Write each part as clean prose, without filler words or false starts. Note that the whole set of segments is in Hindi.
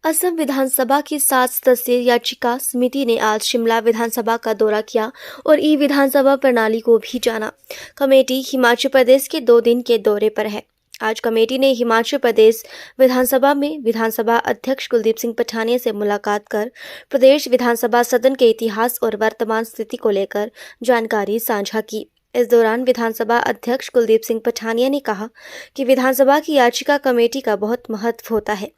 असम विधानसभा की 7 सदस्यीय याचिका समिति ने आज शिमला विधानसभा का दौरा किया और ई विधानसभा प्रणाली को भी जाना। कमेटी हिमाचल प्रदेश के 2 दिन के दौरे पर है। आज कमेटी ने हिमाचल प्रदेश विधानसभा में विधानसभा अध्यक्ष कुलदीप सिंह पठानिया से मुलाकात कर प्रदेश विधानसभा सदन के इतिहास और वर्तमान स्थिति को लेकर जानकारी साझा की। इस दौरान विधानसभा अध्यक्ष कुलदीप सिंह पठानिया ने कहा कि विधानसभा की याचिका कमेटी का बहुत महत्व होता है।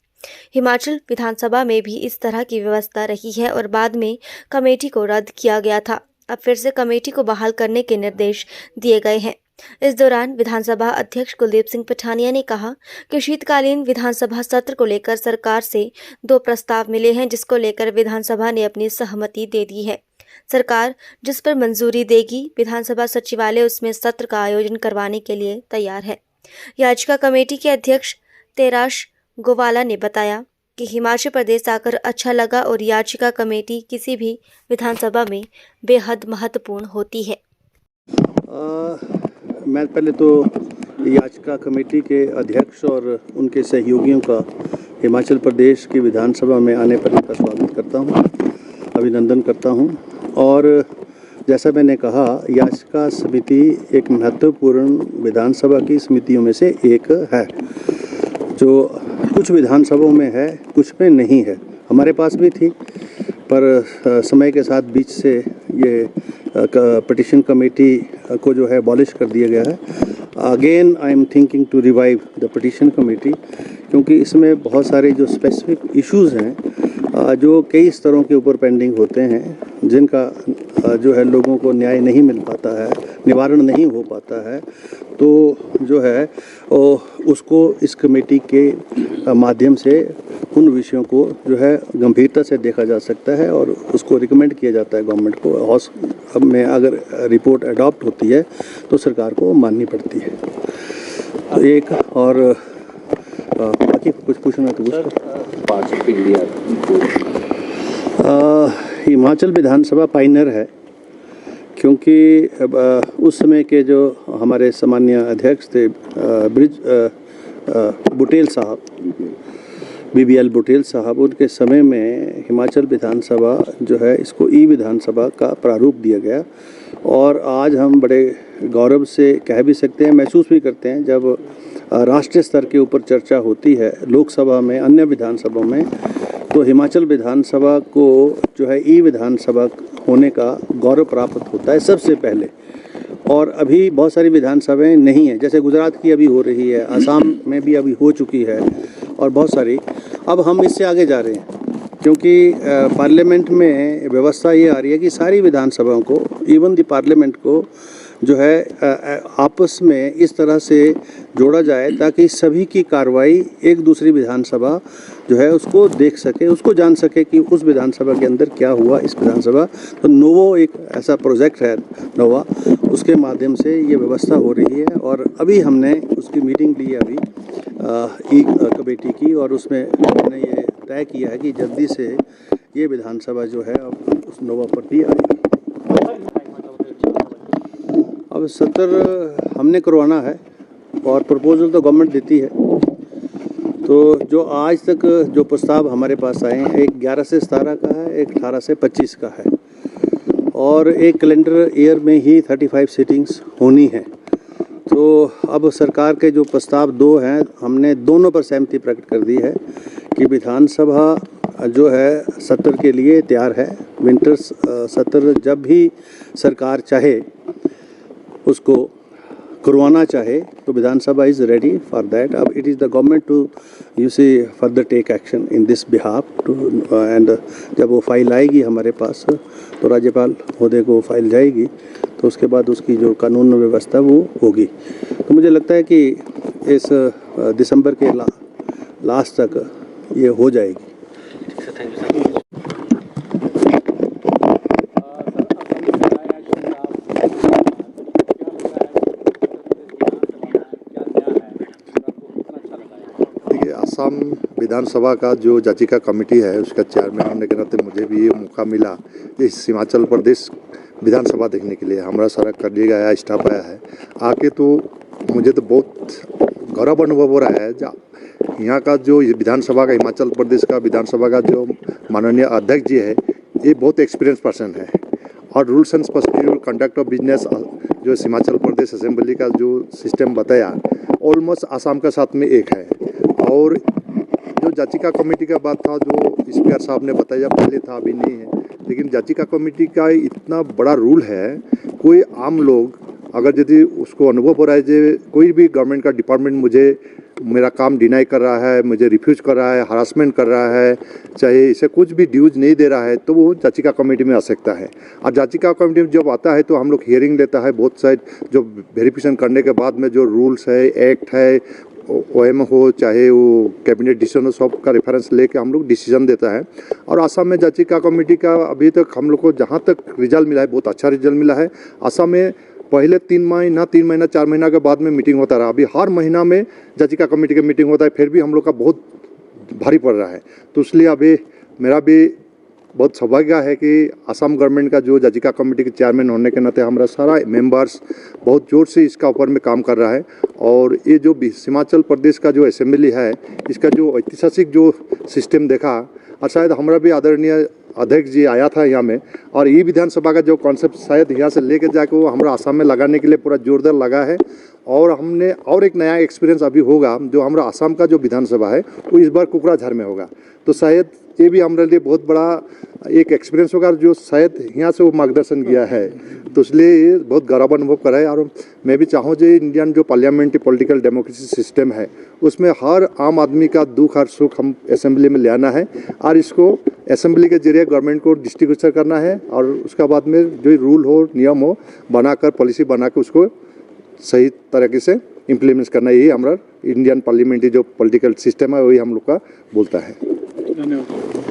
हिमाचल विधानसभा में भी इस तरह की व्यवस्था रही है और बाद में कमेटी को रद्द किया गया था। अब फिर से कमेटी को बहाल करने के निर्देश दिए गए हैं। इस दौरान विधानसभा अध्यक्ष कुलदीप सिंह पठानिया ने कहा कि शीतकालीन विधानसभा सत्र को लेकर सरकार से 2 प्रस्ताव मिले हैं, जिसको लेकर विधानसभा ने अपनी सहमति दे दी है। सरकार जिस पर मंजूरी देगी, विधानसभा सचिवालय उसमें सत्र का आयोजन करवाने के लिए तैयार है। याचिका कमेटी के अध्यक्ष तेराश गोवाला ने बताया कि हिमाचल प्रदेश आकर अच्छा लगा और याचिका कमेटी किसी भी विधानसभा में बेहद महत्वपूर्ण होती है। मैं पहले तो याचिका कमेटी के अध्यक्ष और उनके सहयोगियों का हिमाचल प्रदेश की विधानसभा में आने पर उनका स्वागत करता हूं, अभिनंदन करता हूं। और जैसा मैंने कहा, याचिका समिति एक महत्वपूर्ण विधानसभा की समितियों में से एक है, जो कुछ विधानसभाओं में है, कुछ में नहीं है। हमारे पास भी थी, पर समय के साथ बीच से ये पिटिशन कमेटी को जो है अबॉलिश कर दिया गया है। Again I am thinking to revive the petition committee, क्योंकि इसमें बहुत सारे जो स्पेसिफिक इश्यूज़ हैं जो कई स्तरों के ऊपर पेंडिंग होते हैं, जिनका जो है लोगों को न्याय नहीं मिल पाता है, निवारण नहीं हो पाता है, तो जो है उसको इस कमेटी के माध्यम से उन विषयों को जो है गंभीरता से देखा जा सकता है और उसको रिकमेंड किया जाता है गवर्नमेंट को। हाउस में अगर रिपोर्ट अडॉप्ट होती है तो सरकार को माननी पड़ती है। तो एक और बाकी कुछ पूछना तो हिमाचल विधानसभा पाइनर है, क्योंकि उस समय के जो हमारे सामान्य अध्यक्ष थे ब्रिज बुटेल साहब, BBL बुटेल साहब, उनके समय में हिमाचल विधानसभा जो है इसको ई विधानसभा का प्रारूप दिया गया। और आज हम बड़े गौरव से कह भी सकते हैं, महसूस भी करते हैं, जब राष्ट्रीय स्तर के ऊपर चर्चा होती है लोकसभा में, अन्य विधानसभाओं में, तो हिमाचल विधानसभा को जो है ई विधानसभा होने का गौरव प्राप्त होता है सबसे पहले। और अभी बहुत सारी विधानसभाएं नहीं हैं, जैसे गुजरात की अभी हो रही है, असम में भी अभी हो चुकी है और बहुत सारी। अब हम इससे आगे जा रहे हैं, क्योंकि पार्लियामेंट में व्यवस्था ये आ रही है कि सारी विधानसभाओं को, इवन द पार्लियामेंट को जो है आपस में इस तरह से जोड़ा जाए ताकि सभी की कार्रवाई एक दूसरी विधानसभा जो है उसको देख सके, उसको जान सके कि उस विधानसभा के अंदर क्या हुआ इस विधानसभा। तो नोवो एक ऐसा प्रोजेक्ट है, नोवा, उसके माध्यम से ये व्यवस्था हो रही है। और अभी हमने उसकी मीटिंग ली है अभी ई कमेटी की, और उसमें हमने ये तय किया है कि जल्दी से ये विधानसभा जो है अब उस नोवा पर भी आएगी। अब सत्र हमने करवाना है और प्रपोजल तो गवर्नमेंट देती है। तो जो आज तक जो प्रस्ताव हमारे पास आए हैं, एक 11 से 17 का है, एक 18 से 25 का है, और एक कैलेंडर ईयर में ही 35 सीटिंग्स होनी है। तो अब सरकार के जो प्रस्ताव 2 हैं, हमने दोनों पर सहमति प्रकट कर दी है कि विधानसभा जो है सत्र के लिए तैयार है। विंटर सत्र जब भी सरकार चाहे, उसको करवाना चाहे, तो विधानसभा इज़ रेडी फॉर दैट। अब it is the government to you see further take action in this behalf to, and जब वो फाइल आएगी हमारे पास तो राज्यपाल महोदय को फाइल जाएगी, तो उसके बाद उसकी जो कानून व्यवस्था वो होगी। तो मुझे लगता है कि इस दिसंबर के लास्ट तक ये हो जाएगी। Thank you sir. असम विधानसभा का जो याचिका कमेटी है, उसका चेयरमैन होने के नाते मुझे भी ये मौका मिला इस हिमाचल प्रदेश विधानसभा देखने के लिए। हमारा सारा कलीग आया, स्टाफ आया है, आके तो मुझे तो बहुत गौरव अनुभव हो रहा है। यहाँ का जो विधानसभा का, हिमाचल प्रदेश का विधानसभा का जो माननीय अध्यक्ष जी है, ये बहुत एक्सपीरियंस पर्सन है और rules and procedure, conduct of business जो हिमाचल प्रदेश असेंबली का जो सिस्टम बताया, ऑलमोस्ट आसाम के साथ में एक है। और जो जाचिका कमेटी का बात था, जो स्पीकर साहब ने बताया, पहले था अभी नहीं है, लेकिन जाचिका कमेटी का इतना बड़ा रूल है, कोई आम लोग अगर यदि उसको अनुभव हो रहा है जो कोई भी गवर्नमेंट का डिपार्टमेंट मुझे मेरा काम डिनाई कर रहा है, मुझे रिफ्यूज कर रहा है, हरासमेंट कर रहा है, चाहे इसे कुछ भी ड्यूज नहीं दे रहा है, तो वो जाचिका कमेटी में आ सकता है। और जाचिका कमेटी में जब आता है तो हम लोग हियरिंग लेता है, बोथ साइड जो वेरिफिकेशन करने के बाद में जो रूल्स है, एक्ट है, ओएम हो चाहे वो कैबिनेट डिसीजन हो, सब का रेफरेंस लेके हम लोग डिसीजन देता है। और असम में जाचिका कमेटी का अभी तक हम लोग को जहाँ तक रिजल्ट मिला है, बहुत अच्छा रिजल्ट मिला है। असम में पहले 3 महीना 4 महीना के बाद में मीटिंग होता रहा, अभी हर महीना में जाचिका कमेटी का मीटिंग होता है, फिर भी हम लोग का बहुत भारी पड़ रहा है। तो इसलिए अभी मेरा भी बहुत सौभाग्य है कि असम गवर्नमेंट का जो जाचिका कमेटी के चेयरमैन होने के नाते हमारा सारा मेंबर्स बहुत जोर से इसका ऊपर में काम कर रहा है। और ये जो हिमाचल प्रदेश का जो असेंबली है, इसका जो ऐतिहासिक जो सिस्टम देखा, और शायद हमारा भी आदरणीय अध्यक्ष जी आया था यहाँ में, और ये विधानसभा का जो कॉन्सेप्ट शायद यहाँ से लेके जाके वो हमारा असम में लगाने के लिए पूरा जोरदार लगा है। और हमने और एक नया एक्सपीरियंस अभी होगा, जो हमारा असम का जो विधानसभा है वो इस बार कुकराझार में होगा, तो शायद ये भी हमारे लिए बहुत बड़ा एक एक्सपीरियंस होगा, जो शायद यहाँ से वो मार्गदर्शन किया है। तो इसलिए बहुत गौरव अनुभव कर रहा है। और मैं भी चाहूँ जो इंडियन जो पार्लियामेंट्री पॉलिटिकल डेमोक्रेसी सिस्टम है, उसमें हर आम आदमी का दुख और सुख हम असेंबली में ले आना है, और इसको असेंबली के जरिए गवर्नमेंट को डिस्ट्रीब्यूशन करना है, और उसके बाद में जो रूल हो, नियम हो, बनाकर पॉलिसी बनाकर उसको सही तरीके से इम्प्लीमेंट करना, यही हमारा इंडियन पार्लियामेंट्री जो पॉलिटिकल सिस्टम है वही हम लोग का बोलता है। धन्यवाद।